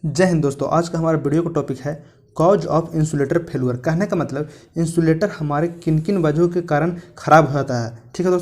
जय हिंद दोस्तों। आज का हमारा वीडियो का टॉपिक है कॉज ऑफ इंसुलेटर फेलुअर। कहने का मतलब इंसुलेटर हमारे किन किन वजहों के कारण ख़राब हो जाता है। ठीक है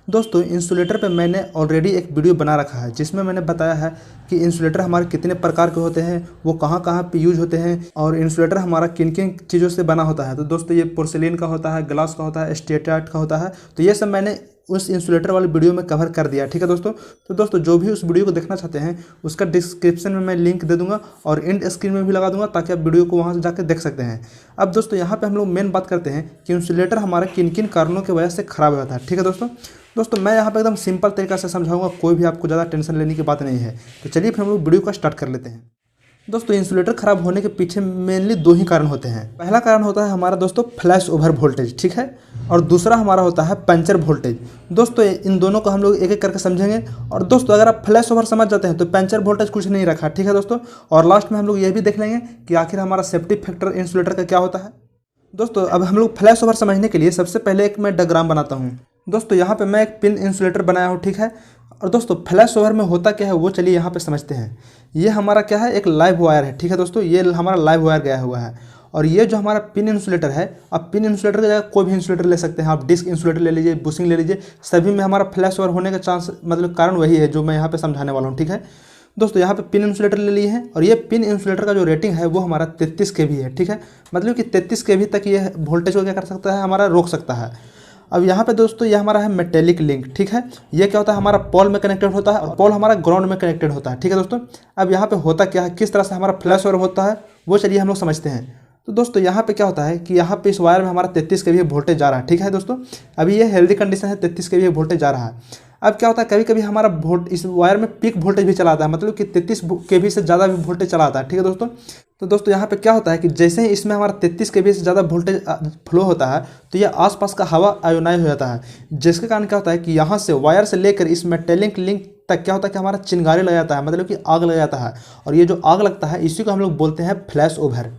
दोस्तों इंसुलेटर पे मैंने ऑलरेडी एक वीडियो बना रखा है जिसमें मैंने बताया है कि इंसुलेटर हमारे कितने प्रकार के होते हैं, वो कहाँ कहाँ पे यूज होते हैं और इंसुलेटर हमारा किन किन चीज़ों से बना होता है। तो दोस्तों ये पोर्सिलिन का होता है, ग्लास का होता है, स्टेटाइट का होता है। तो ये सब मैंने उस इंसुलेटर वाली वीडियो में कवर कर दिया। ठीक है दोस्तों। तो दोस्तों जो भी उस वीडियो को देखना चाहते हैं उसका डिस्क्रिप्शन में मैं लिंक दे दूंगा और एंड स्क्रीन में भी लगा दूंगा ताकि आप वीडियो को वहां से जाकर देख सकते हैं। अब दोस्तों यहाँ पे हम लोग मेन बात करते हैं कि इंसुलेटर हमारे किन किन कारणों की वजह से ख़राब हो जाता है। ठीक है दोस्तों मैं यहाँ पे एकदम सिंपल तरीका से समझाऊंगा, कोई भी आपको ज़्यादा टेंशन लेने की बात नहीं है। तो चलिए फिर हम लोग वीडियो का स्टार्ट कर लेते हैं। दोस्तों इंसुलेटर ख़राब होने के पीछे मेनली दो ही कारण होते हैं। पहला कारण होता है हमारा दोस्तों फ्लैश ओवर वोल्टेज, ठीक है, और दूसरा हमारा होता है पंचर वोल्टेज। दोस्तों इन दोनों को हम लोग एक एक करके समझेंगे। और दोस्तों अगर आप फ्लैश ओवर समझ जाते हैं तो पंचर वोल्टेज कुछ नहीं रखा। ठीक है दोस्तों। और लास्ट में हम लोग ये भी देख लेंगे कि आखिर हमारा सेफ्टी फैक्टर इंसुलेटर का क्या होता है। दोस्तों अब हम लोग फ्लैश ओवर समझने के लिए सबसे पहले एक मैं डायग्राम बनाता हूँ। दोस्तों यहाँ पे मैं एक पिन इंसुलेटर बनाया हूँ, ठीक है। और दोस्तों फ्लैश ओवर में होता क्या है वो चलिए यहाँ पे समझते हैं। ये हमारा क्या है, एक लाइव वायर है। ठीक है दोस्तों, ये हमारा लाइव वायर गया हुआ है। और ये जो हमारा पिन इंसुलेटर है, आप पिन इंसुलेटर की जगह कोई भी इंसुलेटर ले सकते हैं। आप डिस्क इंसुलेटर ले लीजिए, बुशिंग ले लीजिए, सभी में हमारा फ्लैश ओवर होने का चांस मतलब कारण वही है जो मैं यहाँ पे समझाने वाला हूँ। ठीक है दोस्तों, यहाँ पे पिन इंसुलेटर ले लिए हैं और ये पिन इंसुलेटर का जो रेटिंग है वो हमारा 33 kV है। ठीक है, मतलब कि 33 kV तक ये वोल्टेज को क्या कर सकता है, हमारा रोक सकता है। अब यहाँ पे दोस्तों ये हमारा है मेटेलिक लिंक। ठीक है, ये क्या होता है, हमारा पोल में कनेक्टेड होता है और पोल हमारा ग्राउंड में कनेक्टेड होता है। ठीक है दोस्तों, अब यहाँ पे होता क्या है, किस तरह से हमारा फ्लैश ओवर होता है वो चलिए हम लोग समझते हैं। तो दोस्तों यहाँ पे क्या होता है कि यहाँ पे इस वायर में हमारा 33 kV वोल्टेज जा रहा है। ठीक है दोस्तों, अभी ये हेल्दी कंडीशन है, 33 kV वोल्टेज जा रहा है। अब क्या होता है, कभी कभी हमारा इस वायर में पीक वोल्टेज भी चला आता है, मतलब कि 33 kV से ज़्यादा भी वोल्टेज चला आता है। ठीक है दोस्तों। तो दोस्तों यहाँ पे क्या होता है कि जैसे ही इसमें हमारा 33 kV से ज़्यादा वोल्टेज फ्लो होता है तो ये आसपास का हवा आयोनाइज हो जाता है, जिसके कारण क्या होता है कि यहाँ से वायर से लेकर इस मेटेलिक लिंक तक क्या होता है कि हमारा चिंगारी लग जाता है, मतलब कि आग लग जाता है। और ये जो आग लगता है इसी को हम लोग बोलते हैं फ्लैश ओवर।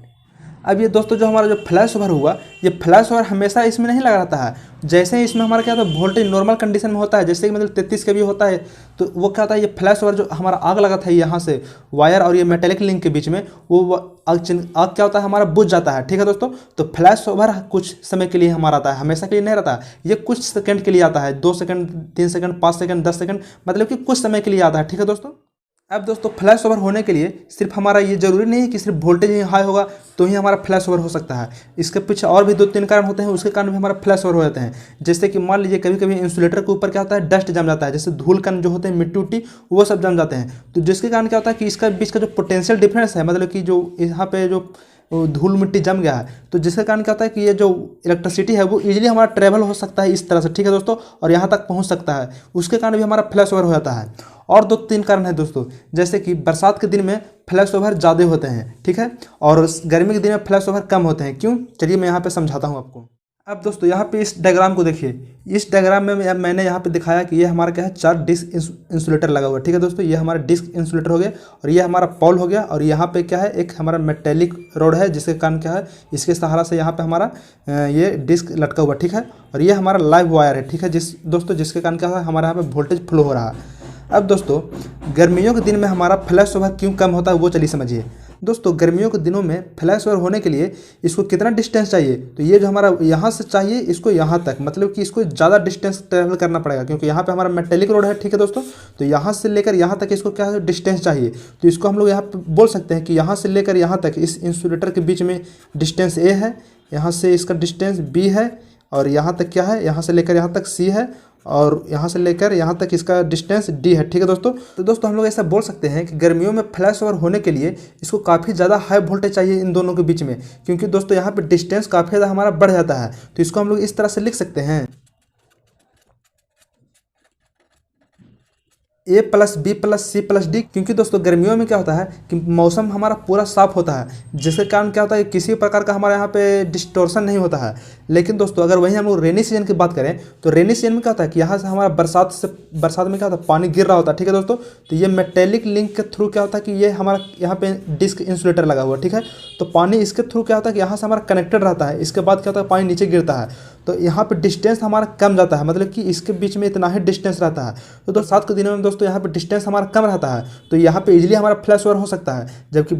अब ये दोस्तों जो हमारा जो फ्लैश ओवर हुआ, ये फ्लैश ओवर हमेशा इसमें नहीं लगा रहता है। जैसे ही इसमें हमारा क्या होता है, वोल्टेज नॉर्मल कंडीशन में होता है, जैसे कि मतलब 33 kV होता है, तो वो क्या होता है, ये फ्लैश ओवर जो हमारा आग लगा था यहाँ से वायर और ये मेटेलिक लिंक के बीच में, वो आग क्या होता है, हमारा बुझ जाता है। ठीक है दोस्तों, तो फ्लैश ओवर कुछ समय के लिए हमारा आता है, हमेशा के लिए नहीं रहता। ये कुछ सेकंड के लिए आता है, 2 सेकंड, 3 सेकंड, 5 सेकंड, 10 सेकंड, मतलब कि कुछ समय के लिए आता है। ठीक है दोस्तों। अब दोस्तों फ्लैश ओवर होने के लिए सिर्फ हमारा ये जरूरी नहीं है कि सिर्फ वोल्टेज ही हाई होगा तो ही हमारा फ्लैश ओवर हो सकता है। इसके पीछे और भी 2-3 कारण होते हैं, उसके कारण भी हमारा फ्लैश ओवर हो जाते हैं। जैसे कि मान लीजिए कभी कभी इंसुलेटर के ऊपर क्या होता है, डस्ट जम जाता है, जैसे धूल कण जो होते हैं, मिट्टी उट्टी, वो सब जम जाते हैं। तो जिसके कारण क्या होता है कि इसका बीच का जो पोटेंशियल डिफरेंस है, मतलब कि जो यहाँ पे जो धूल मिट्टी जम गया है, तो जिसके कारण क्या होता है कि ये जो इलेक्ट्रिसिटी है वो इजीली हमारा ट्रेवल हो सकता है इस तरह से। ठीक है दोस्तों, और यहाँ तक पहुँच सकता है, उसके कारण भी हमारा फ्लैश ओवर हो जाता है। और 2-3 कारण है दोस्तों, जैसे कि बरसात के दिन में फ्लैश ओवर ज़्यादा होते हैं, ठीक है, और गर्मी के दिन में फ्लैश ओवर कम होते हैं। क्यों, चलिए मैं यहाँ पे समझाता हूँ आपको। अब दोस्तों यहाँ पे इस डायग्राम को देखिए, इस डायग्राम में मैंने यहाँ पे दिखाया कि ये हमारा क्या है, 4 डिस्क इंसुलेटर लगा हुआ है। ठीक है दोस्तों, ये हमारा डिस्क इंसुलेटर हो गया और ये हमारा पोल हो गया। और यहाँ पे क्या है, एक हमारा मेटेलिक रोड है, जिसके कारण क्या है, इसके सहारा से यहाँ पे हमारा ये डिस्क लटका हुआ। ठीक है, और ये हमारा लाइव वायर है। ठीक है दोस्तों, जिसके कारण क्या है, हमारे यहाँ पे वोल्टेज फ्लो हो रहा है। अब दोस्तों गर्मियों के दिन में हमारा फ्लैश ओवर क्यों कम होता है वो चलिए समझिए। दोस्तों गर्मियों के दिनों में फ्लैश ओवर होने के लिए इसको कितना डिस्टेंस चाहिए, तो ये जो हमारा यहाँ से चाहिए इसको यहाँ तक, मतलब कि इसको ज़्यादा डिस्टेंस ट्रैवल करना पड़ेगा, क्योंकि यहाँ पे हमारा मेटेलिक रोड है। ठीक है दोस्तों, तो यहाँ से लेकर यहाँ तक इसको क्या है, डिस्टेंस चाहिए। तो इसको हम लोग यहाँ पे बोल सकते हैं कि यहाँ से लेकर यहाँ तक इस इंसुलेटर के बीच में डिस्टेंस ए है, यहाँ से इसका डिस्टेंस बी है, और यहाँ तक क्या है, यहाँ से लेकर यहाँ तक सी है, और यहाँ से लेकर यहाँ तक इसका डिस्टेंस डी है। ठीक है दोस्तों, तो दोस्तों हम लोग ऐसा बोल सकते हैं कि गर्मियों में फ्लैश ओवर होने के लिए इसको काफ़ी ज़्यादा हाई वोल्टेज चाहिए इन दोनों के बीच में, क्योंकि दोस्तों यहाँ पे डिस्टेंस काफ़ी ज़्यादा हमारा बढ़ जाता है। तो इसको हम लोग इस तरह से लिख सकते हैं, A+B+C+D। क्योंकि दोस्तों गर्मियों में क्या होता है कि मौसम हमारा पूरा साफ होता है, जिसके कारण क्या होता है, किसी प्रकार का हमारे यहाँ पे डिस्टोर्शन नहीं होता है। लेकिन दोस्तों अगर वहीं हम लोग रेनी सीजन की बात करें तो रेनी सीजन में क्या होता है कि यहाँ से हमारा बरसात में क्या होता है, पानी गिर रहा होता है। ठीक है दोस्तों, तो ये मेटेलिक लिंक के थ्रू क्या होता है कि ये हमारा यहाँ पे डिस्क इंसुलेटर लगा हुआ है। ठीक है, तो पानी इसके थ्रू क्या होता है कि यहाँ से हमारा कनेक्टेड रहता है, इसके बाद क्या होता है पानी नीचे गिरता है। तो यहाँ पे डिस्टेंस हमारा कम जाता है, मतलब कि इसके बीच में इतना ही डिस्टेंस रहता है। तो दोस्तों साथ के दिनों में दोस्तों यहाँ पे डिस्टेंस हमारा कम रहता है, तो यहाँ पे इजीली हमारा फ्लैश ओवर हो सकता है। जबकि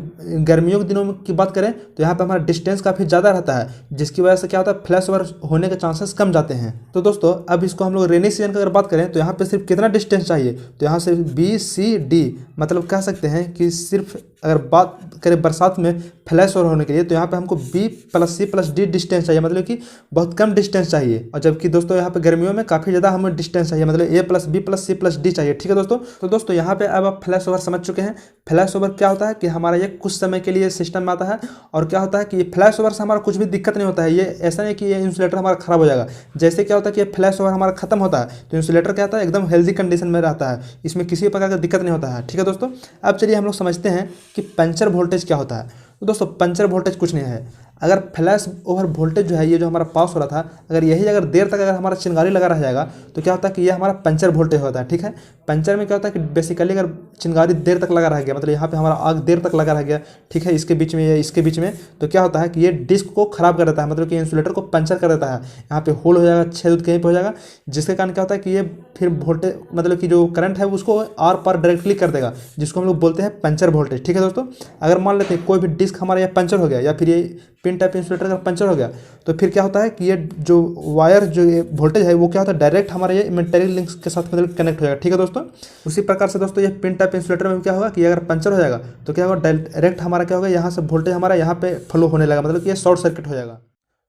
गर्मियों के दिनों की बात करें तो यहाँ पे हमारा डिस्टेंस काफ़ी ज़्यादा रहता है, जिसकी वजह से क्या होता है, फ्लैश ओवर होने के चांसेस कम जाते हैं। तो दोस्तों अब इसको हम लोग रेनी सीजन की अगर बात करें तो यहाँ पे सिर्फ कितना डिस्टेंस चाहिए, तो यहाँ से BCD, मतलब कह सकते हैं कि सिर्फ अगर बात करें बरसात में फ्लैश ओवर होने के लिए तो यहाँ पे हमको B+C+D डिस्टेंस चाहिए, मतलब कि बहुत कम डिस्टेंस चाहिए। और जबकि दोस्तों यहाँ पे गर्मियों में काफ़ी ज़्यादा हमें डिस्टेंस चाहिए, मतलब A+B+C+D चाहिए। ठीक है दोस्तों, तो दोस्तों यहाँ पे अब आप फ्लैश ओवर समझ चुके हैं। फ्लैश ओवर क्या होता है कि हमारा ये कुछ समय के लिए सिस्टम में आता है, और क्या होता है कि ये फ्लैश ओवर से हमारा कुछ भी दिक्कत नहीं होता है। ये ऐसा नहीं कि ये इंसुलेटर हमारा ख़राब हो जाएगा। जैसे क्या होता है कि ये फ्लैश ओवर हमारा खत्म होता है तो इंसुलेटर क्या होता है, एकदम हेल्दी कंडीशन में रहता है, इसमें किसी प्रकार का दिक्कत नहीं होता है। ठीक है दोस्तों, अब चलिए हम लोग समझते हैं कि पंचर वोल्टेज क्या होता है। तो दोस्तों पंचर वोल्टेज कुछ नहीं है, अगर फ्लैश ओवर वोल्टेज जो है ये जो हमारा पास हो रहा था, अगर यही अगर देर तक अगर हमारा चिंगारी लगा रह जाएगा तो क्या होता है कि ये हमारा पंचर वोल्टेज होता है। ठीक है, पंचर में क्या होता है कि बेसिकली अगर चिंगारी देर तक लगा रह गया, मतलब यहाँ पे हमारा आग देर तक लगा रह गया, ठीक है, इसके बीच में या इसके बीच में, तो क्या होता है कि ये डिस्क को खराब कर देता है, मतलब कि इंसुलेटर को पंचर कर देता है। यहाँ पे होल हो जाएगा, छेद कहीं पर हो जाएगा, जिसके कारण क्या होता है कि ये फिर वोल्टेज, मतलब कि जो करंट है उसको आर पार डायरेक्टली कर देगा, जिसको हम लोग बोलते हैं पंचर वोल्टेज। ठीक है दोस्तों, अगर मान लेते हैं कोई भी डिस्क हमारा यहाँ पंचर हो गया या फिर ये पिन टाइप इंसुलेटर का पंचर हो गया, तो फिर क्या होता है कि ये जो वायर जो वोल्टेज है वो क्या होता है, डायरेक्ट हमारे ये मेटलिक लिंक्स के साथ मतलब कनेक्ट हो जाएगा। ठीक है दोस्तों, उसी प्रकार से दोस्तों ये पिन टाइप इंसुलेटर में क्या होगा कि अगर पंचर हो जाएगा तो क्या होगा, डायरेक्ट हमारा क्या होगा, यहाँ से वोल्टेज हमारा यहाँ पे फ्लो होने लगा, मतलब कि ये शॉर्ट सर्किट हो जाएगा।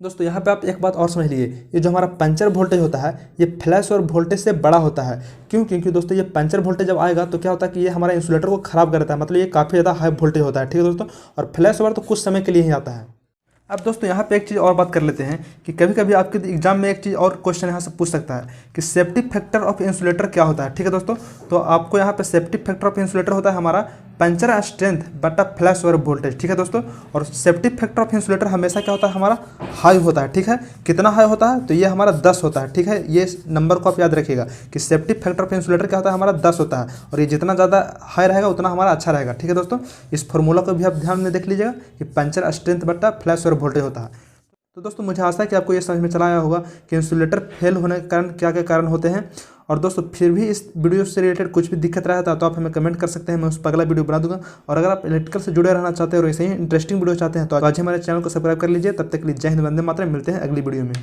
दोस्तों यहाँ पे आप एक बात और समझ लीजिए, ये जो हमारा पंचर वोल्टेज होता है ये फ्लैश और वोल्टेज से बड़ा होता है। क्यों? क्योंकि दोस्तों ये पंचर वोल्टेज जब आएगा तो क्या होता है कि ये हमारा इंसुलेटर को खराब करता है, मतलब ये काफ़ी ज़्यादा हाई वोल्टेज होता है। ठीक है दोस्तों, और फ्लैश ओवर तो कुछ समय के लिए ही आता है। अब दोस्तों यहाँ पे एक चीज़ और बात कर लेते हैं कि कभी कभी आपके एग्जाम में एक चीज़ और क्वेश्चन यहाँ से पूछ सकता है कि सेफ्टी फैक्टर ऑफ इंसुलेटर क्या होता है। ठीक है दोस्तों, तो आपको यहाँ पे सेफ्टी फैक्टर ऑफ इंसुलेटर होता है हमारा पंचर स्ट्रेंथ बटा फ्लैश ओवर वोल्टेज। ठीक है दोस्तों, और सेफ्टी फैक्टर ऑफ इंसुलेटर हमेशा क्या होता है, हमारा हाई होता है। ठीक है, कितना हाई होता है, तो ये हमारा 10 होता है। ठीक है, ये नंबर को आप याद रखिएगा कि सेफ्टी फैक्टर ऑफ इंसुलेटर क्या होता है, हमारा 10 होता है, और ये जितना ज़्यादा हाई रहेगा उतना हमारा अच्छा रहेगा। ठीक है दोस्तों, इस फॉर्मूला को भी आप ध्यान में देख लीजिएगा कि पंचर स्ट्रेंथ बटा फ्लैश ओवर वोल्टेज होता है। तो दोस्तों मुझे आशा है कि आपको ये समझ में चला आया होगा कि इंसुलेटर फेल होने के कारण क्या क्या कारण होते हैं। और दोस्तों फिर भी इस वीडियो से रिलेटेड कुछ भी दिक्कत रहा था तो आप हमें कमेंट कर सकते हैं, मैं उस पर अगला वीडियो बना दूंगा। और अगर आप इलेक्ट्रिकल से जुड़े रहना चाहते हैं और ऐसे ही इंटरेस्टिंग वीडियो चाहते हैं तो आज हमारे चैनल को सब्सक्राइब कर लीजिए। तब तक के लिए जय हिंद, वंदे मातरम। मिलते हैं अगली वीडियो में।